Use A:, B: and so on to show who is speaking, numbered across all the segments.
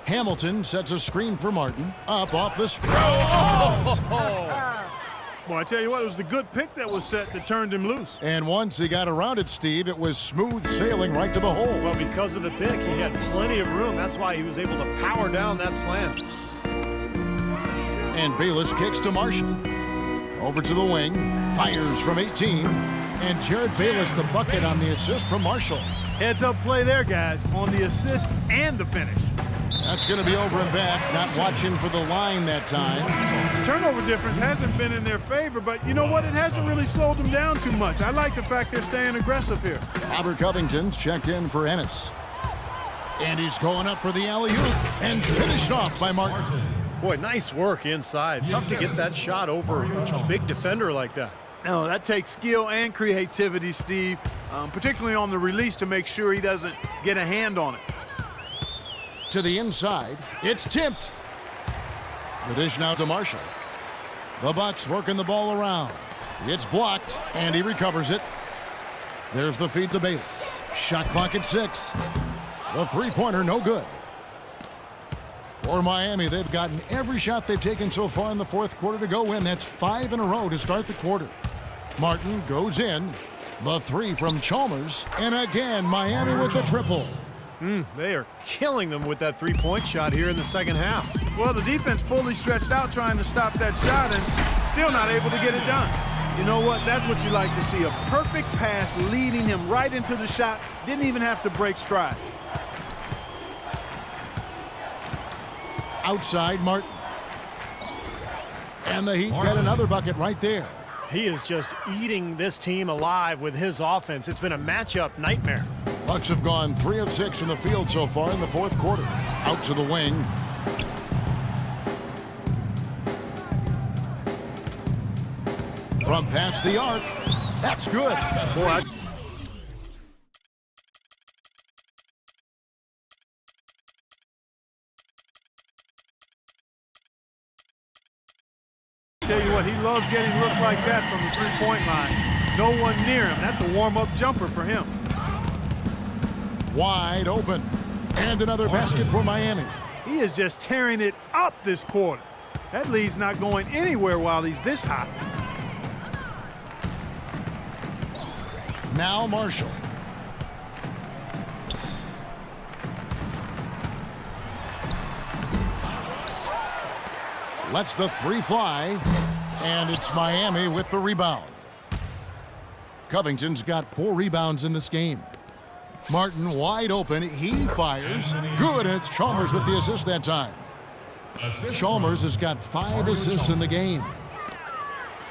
A: Hamilton sets a screen for Martin. Up off the screen.
B: Well, I tell you what, it was the good pick that was set that turned him loose.
A: And once he got around it, Steve, it was smooth sailing right to the hole.
C: Well, because of the pick, he had plenty of room. That's why he was able to power down that slam.
A: And Bayless kicks to Marshall. Over to the wing, fires from 18. And Jared Bayless the bucket on the assist from Marshall.
B: Heads-up play there, guys, on the assist and the finish.
A: That's going to be over and back, not watching for the line that time.
B: Turnover difference hasn't been in their favor, but you know what? It hasn't really slowed them down too much. I like the fact they're staying aggressive here.
A: Robert Covington's checked in for Ennis. And he's going up for the alley-oop and finished off by Martin.
C: Boy, nice work inside. Tough to get that shot over a big defender like that.
B: No, that takes skill and creativity, Steve, particularly on the release to make sure he doesn't get a hand on it.
A: To the inside, it's tipped. The dish now to Marshall. The Bucks working the ball around. It's blocked, and he recovers it. There's the feed to Bayless. Shot clock at 6. The three-pointer no good. For Miami, they've gotten every shot they've taken so far in the fourth quarter to go in. That's 5 in a row to start the quarter. Martin goes in. The three from Chalmers. And again, Miami with the triple.
C: They are killing them with that three-point shot here in the second half.
B: Well, the defense fully stretched out trying to stop that shot and still not able to get it done. You know what? That's what you like to see. A perfect pass leading him right into the shot. Didn't even have to break stride.
A: Outside, Martin. And the Heat get another bucket right there.
C: He is just eating this team alive with his offense. It's been a matchup nightmare.
A: Bucks have gone 3 of 6 from the field so far in the fourth quarter. Out to the wing. From past the arc. That's good.
C: Boy,
B: Tell you what, he loves getting looks like that from the three-point line. No one near him. That's a warm-up jumper for him.
A: Wide open. And another basket for Miami.
B: He is just tearing it up this quarter. That lead's not going anywhere while he's this hot.
A: Now Marshall. Lets the three fly. And it's Miami with the rebound. Covington's got 4 rebounds in this game. Martin wide open. He fires. Good. It's Chalmers with the assist that time. Chalmers has got 5 assists in the game.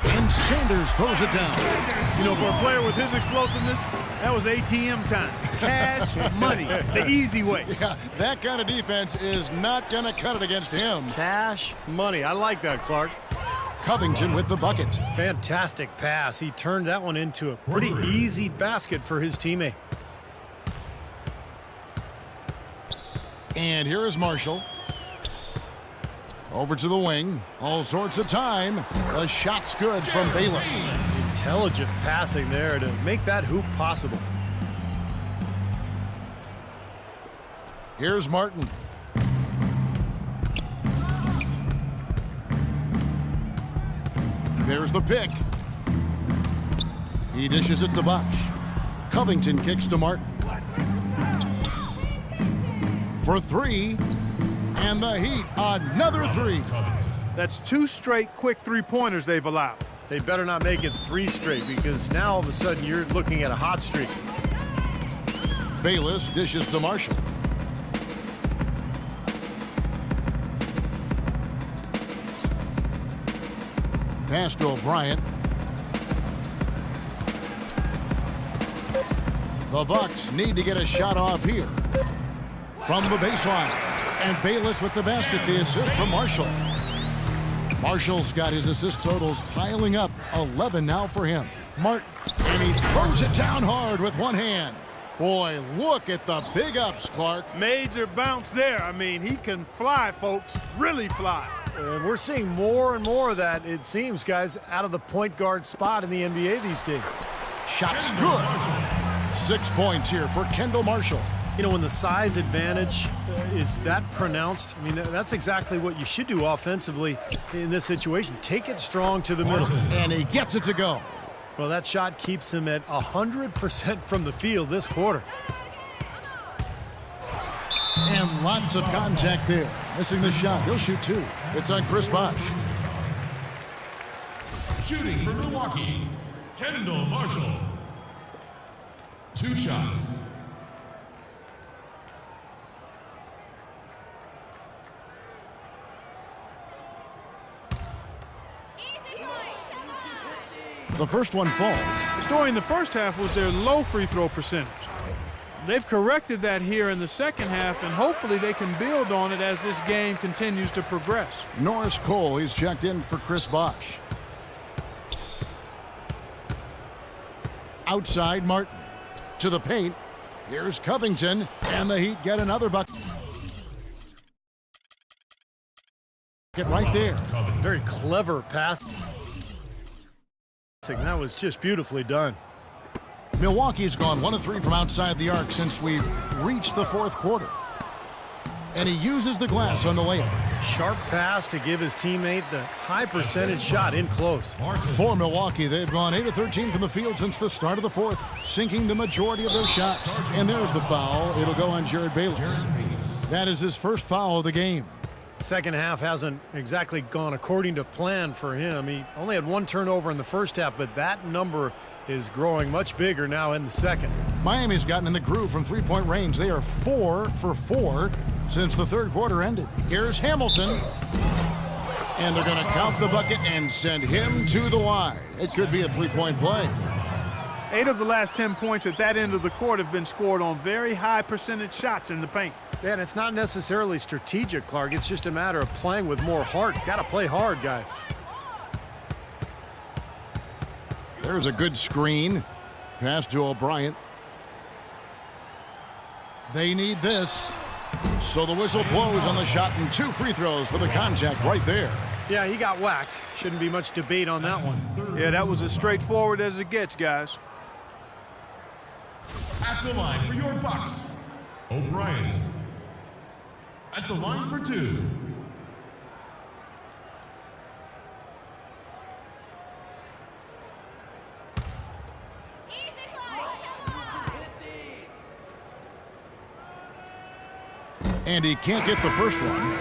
A: And Sanders throws it down.
B: You know, for a player with his explosiveness, that was ATM time. Cash money, the easy way.
A: Yeah, that kind of defense is not going to cut it against him.
C: cash money. I like that, Clark.
A: Covington with the bucket.
C: Fantastic pass. He turned that one into a pretty easy basket for his teammate.
A: And here is Marshall. Over to the wing. All sorts of time. The shot's good from Bayless.
C: Intelligent passing there to make that hoop possible.
A: Here's Martin. There's the pick. He dishes it to Bosch. Covington kicks to Martin. For 3. And the Heat, another 3.
B: That's 2 straight quick three-pointers they've allowed.
C: They better not make it 3 straight, because now all of a sudden you're looking at a hot streak.
A: Bayless dishes to Marshall. Pass to O'Brien. The Bucks need to get a shot off here. From the baseline. And Bayless with the basket, the assist from Marshall. Marshall's got his assist totals piling up. 11 now for him. Martin, and he throws it down hard with one hand. Boy, look at the big ups, Clark.
B: Major bounce there. I mean, he can fly, folks, really fly.
C: And we're seeing more and more of that, it seems, guys, out of the point guard spot in the NBA these days.
A: Shot's good. 6 points here for Kendall Marshall.
C: You know, when the size advantage is that pronounced, I mean, that's exactly what you should do offensively in this situation. Take it strong to the middle.
A: And he gets it to go.
C: Well, that shot keeps him at 100% from the field this quarter.
A: And lots of contact there. Missing the shot. He'll shoot two. It's on Chris Bosh.
D: Shooting for Milwaukee, Kendall Marshall. 2 shots.
A: The first one falls.
B: The story in the first half was their low free throw percentage. They've corrected that here in the second half, and hopefully they can build on it as this game continues to progress.
A: Norris Cole, he's checked in for Chris Bosh. Outside Martin. To the paint. Here's Covington, and the Heat get another bucket. Get right there.
C: Very clever pass. That was just beautifully done.
A: Milwaukee's gone 1 of 3 from outside the arc since we've reached the fourth quarter. And he uses the glass on the layup.
C: Sharp pass to give his teammate the high percentage shot in close.
A: For Milwaukee, they've gone 8 of 13 from the field since the start of the fourth, sinking the majority of their shots. And there's the foul. It'll go on Jared Bayless. That is his first foul of the game.
C: Second half hasn't exactly gone according to plan for him. He only had 1 turnover in the first half, but that number is growing much bigger now in the second.
A: Miami's gotten in the groove from three-point range. They are 4 for 4 since the third quarter ended. Here's Hamilton. And they're going to count the bucket and send him to the line. It could be a three-point play.
B: 8 of the last 10 points at that end of the court have been scored on very high percentage shots in the paint.
C: Yeah, and it's not necessarily strategic, Clark. It's just a matter of playing with more heart. Got to play hard, guys.
A: There's a good screen. Pass to O'Brien. They need this. So the whistle blows on the shot and 2 free throws for the contact right there.
C: Yeah, he got whacked. Shouldn't be much debate on that one.
B: Yeah, that was as straightforward as it gets, guys.
D: At the line for your Bucks, O'Brien. At the line for 2.
A: And he can't get the first one.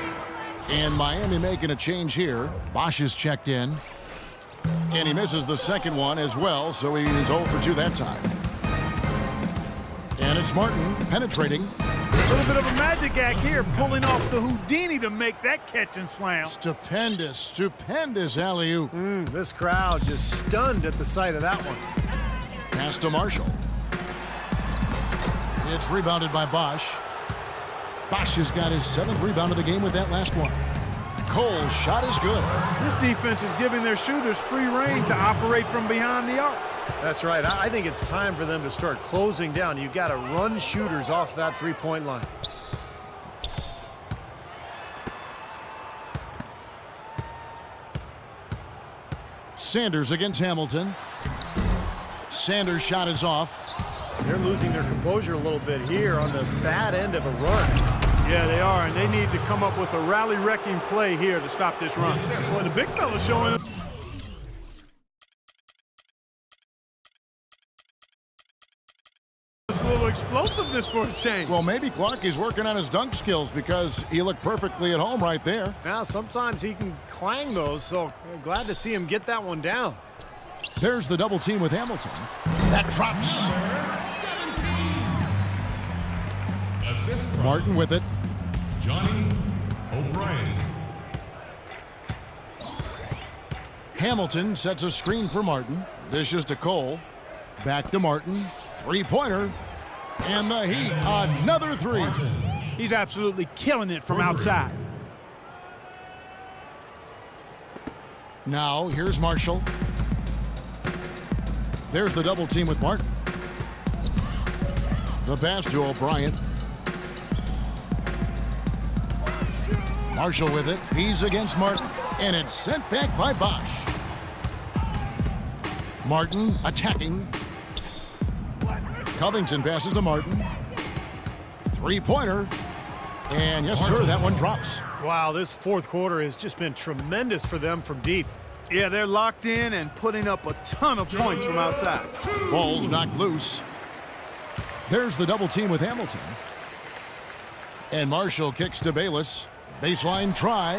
A: And Miami making a change here. Bosh is checked in. And he misses the second one as well, so he is 0 for 2 that time. And it's Martin penetrating.
B: A little bit of a magic act here, pulling off the Houdini to make that catch and slam.
A: Stupendous, stupendous alley-oop.
C: This crowd just stunned at the sight of that one.
A: Pass to Marshall. It's rebounded by Bosh. Bosh has got his 7th rebound of the game with that last one. Cole's shot is good.
B: This defense is giving their shooters free rein to operate from behind the arc.
C: That's right. I think it's time for them to start closing down. You've got to run shooters off that three-point line.
A: Sanders against Hamilton. Sanders' shot is off.
C: They're losing their composure a little bit here on the bad end of a run.
B: Yeah, they are, and they need to come up with a rally-wrecking play here to stop this run. Boy, the big fella's showing us. A little explosiveness for a change.
A: Well, maybe Clark is working on his dunk skills because he looked perfectly at home right there.
C: Now, sometimes he can clang those, so glad to see him get that one down.
A: There's the double team with Hamilton. That drops.
D: 17. Assist from
A: Martin with it.
D: Johnny O'Brien.
A: Hamilton sets a screen for Martin. Dishes to Cole. Back to Martin. Three-pointer. And the Heat, another 3.
B: He's absolutely killing it from outside.
A: Now, here's Marshall. There's the double team with Martin. The pass to O'Brien. Marshall with it. He's against Martin. And it's sent back by Bosh. Martin attacking. Covington passes to Martin. Three-pointer. And yes, sir, that one drops.
C: Wow, this fourth quarter has just been tremendous for them from deep.
B: Yeah, they're locked in and putting up a ton of points from outside.
A: Ball's knocked loose. There's the double team with Hamilton. And Marshall kicks to Bayless. Baseline try,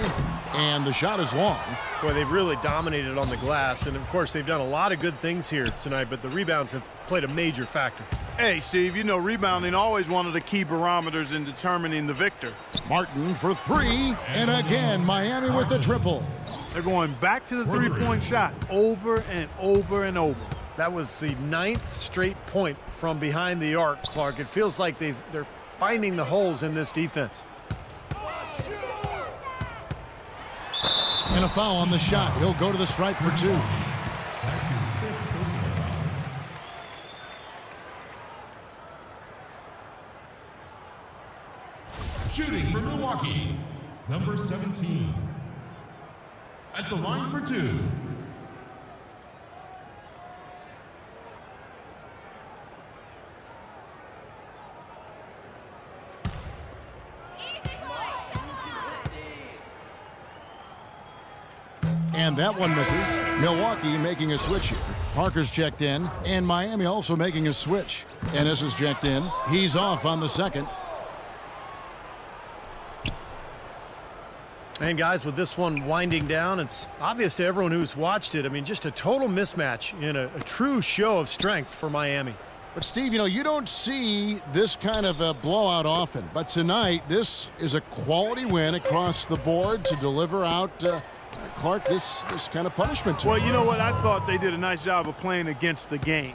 A: and the shot is long.
C: Boy, they've really dominated on the glass, and of course they've done a lot of good things here tonight, but the rebounds have played a major factor.
B: Hey, Steve, you know rebounding always one of the key barometers in determining the victor.
A: Martin for three, and again Miami with the triple.
B: They're going back to the three-point shot over and over and over.
C: That was the 9th straight point from behind the arc, Clark. It feels like they're finding the holes in this defense.
A: And a foul on the shot. He'll go to the stripe for two.
D: Shooting for Milwaukee, number 17. At the line for two.
A: And that one misses. Milwaukee making a switch here. Parker's checked in, and Miami also making a switch. Ennis is checked in. He's off on the second.
C: And guys, with this one winding down, it's obvious to everyone who's watched it. I mean, just a total mismatch in a true show of strength for Miami.
A: But Steve, you know, you don't see this kind of a blowout often. But tonight, this is a quality win across the board to deliver out Clark this kind of punishment to
B: Well,
A: him.
B: you know what? I thought they did a nice job of playing against the game.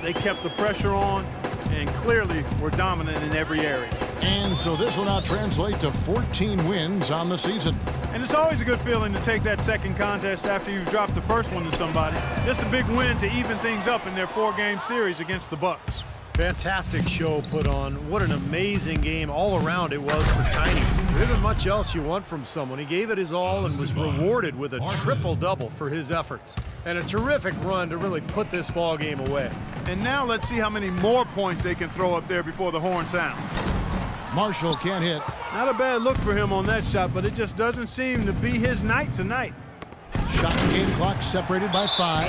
B: They kept the pressure on and clearly were dominant in every area.
A: And so this will now translate to 14 wins on the season.
B: And it's always a good feeling to take that second contest after you've dropped the first one to somebody. Just a big win to even things up in their 4-game series against the Bucks.
C: Fantastic show put on. What an amazing game all around it was for Tiny. There isn't much else you want from someone. He gave it his all and was rewarded with a triple-double for his efforts. And a terrific run to really put this ball game away.
B: And now let's see how many more points they can throw up there before the horn sounds.
A: Marshall can't hit.
B: Not a bad look for him on that shot, but it just doesn't seem to be his night tonight.
A: Shot game clock separated by 5.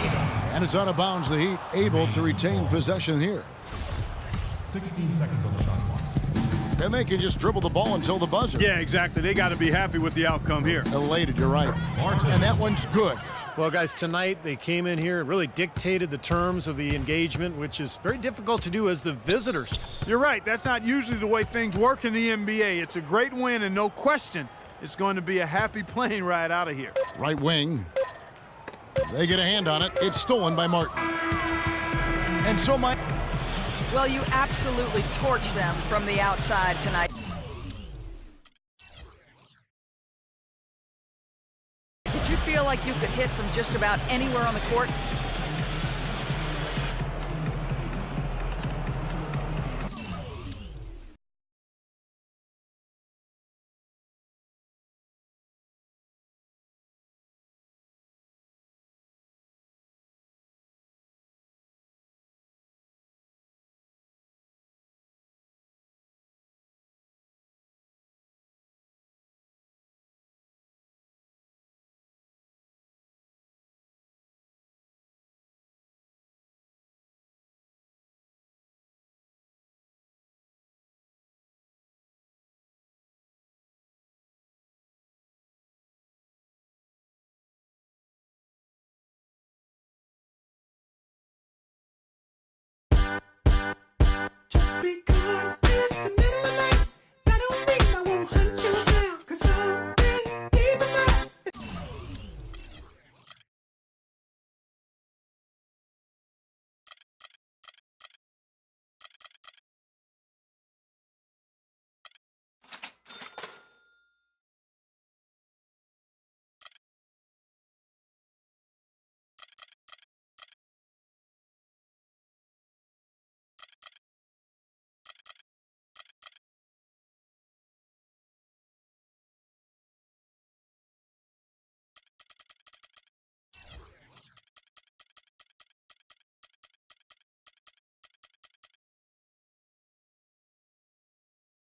A: And it's out of bounds. The Heat able to retain possession here.
D: 16 seconds on the shot clock.
A: And they can just dribble the ball until the buzzer.
B: Yeah, exactly. They got to be happy with the outcome here.
A: Elated, you're right. And that one's good.
C: Well, guys, tonight they came in here and really dictated the terms of the engagement, which is very difficult to do as the visitors.
B: You're right. That's not usually the way things work in the NBA. It's a great win, and no question, it's going to be a happy plane ride out of here.
A: Right wing. They get a hand on it. It's stolen by Martin. And so
E: Well, you absolutely torched them from the outside tonight. Did you feel like you could hit from just about anywhere on the court?
F: Just because